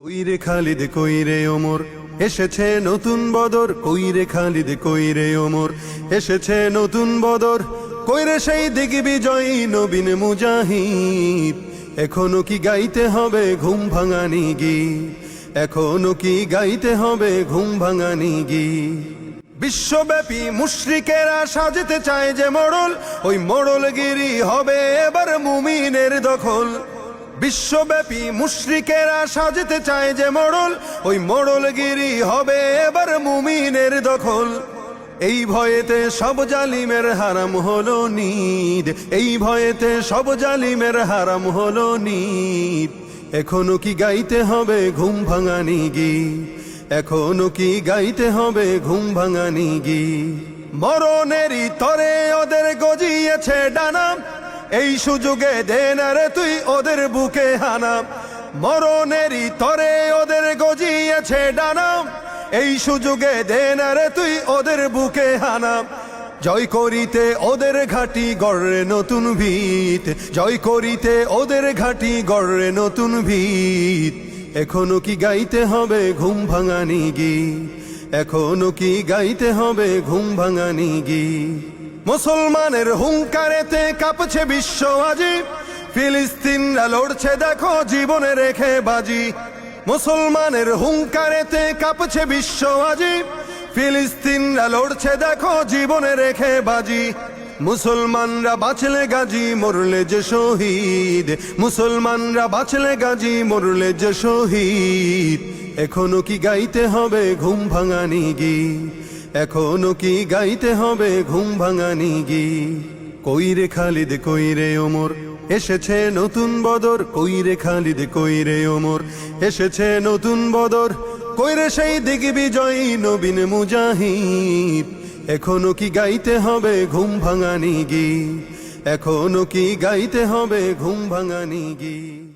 কইরে খালিদ কইরে ওমর এসেছে নতুন বদর, কইরে খালিদ কইরে ওমর এসেছে নতুন বদর, কইরে সেই দিগ্বিজয়ী নবীন মুজাহিদ। এখনো কি গাইতে হবে ঘুম ভাঙানি গীত, এখনো কি গাইতে হবে ঘুম ভাঙানি গীত। বিশ্বব্যাপী মুশরিকেরা সাজতে চায় যে মোড়ল, ওই মোড়লগিরি হবে এবার মুমিনের দখল। বিশ্বব্যাপী মুশরিকেরা সাজতে চায় যে মোড়ল, ওই মোড়লগিরি হবে এবার মুমিনের দখল। এই ভয়েতে সব জালিমের হারাম হলো নিদ, এই ভয়েতে সব জালিমের হারাম হলো নিদ। এখনো কি গাইতে হবে ঘুম ভাঙানি গীত, এখনো কি গাইতে হবে ঘুম ভাঙানি গীত। মরণেরই তরে ওদের গজিয়েছে ডানা, এই সুযোগে দে না রে তুই ওদের বুকে হানা। মরণেরই তরে ওদের গজিয়েছে ডানা, এই সুযোগে দে না রে তুই ওদের বুকে হানা। জয় করিতে ওদের ঘাটি গড়ে নতুন ভিত, জয় করিতে ওদের ঘাটি গড়ে নতুন ভিত। এখনো কি গাইতে হবে ঘুম ভাঙানি গীত, এখনো কি গাইতে হবে ঘুম ভাঙানি গীত। মুসলমানের হুঙ্কারেতে কাঁপছে বিশ্ব আজি, ফিলিস্তিনরা লড়ছে দেখো জীবনে রেখে বাজি। মুসলমানের হুঙ্কারেতে কাঁপছে বিশ্ব আজি, ফিলিস্তিনরা লড়ছে দেখো জীবনে রেখে বাজি। মুসলমানরা বাঁচলে গাজী মরলে যে শহীদ, মুসলমানরা বাঁচলে গাজী মরলে যে শহীদ। এখনো কি গাইতে হবে ঘুম ভাঙানি গীত, এখনো কি গাইতে হবে ঘুম ভাঙানি গীত। কইরে খালিদ কইরে ওমর এসেছে নতুন বদর, কইরে খালিদ কইরে ওমর এসেছে নতুন বদর, কইরে সেই দিগ্বিজয়ী নবীন মুজাহিদ। এখনো কি গাইতে হবে ঘুম ভাঙানি গীত, এখনো কি গাইতে হবে ঘুম ভাঙানি গীত।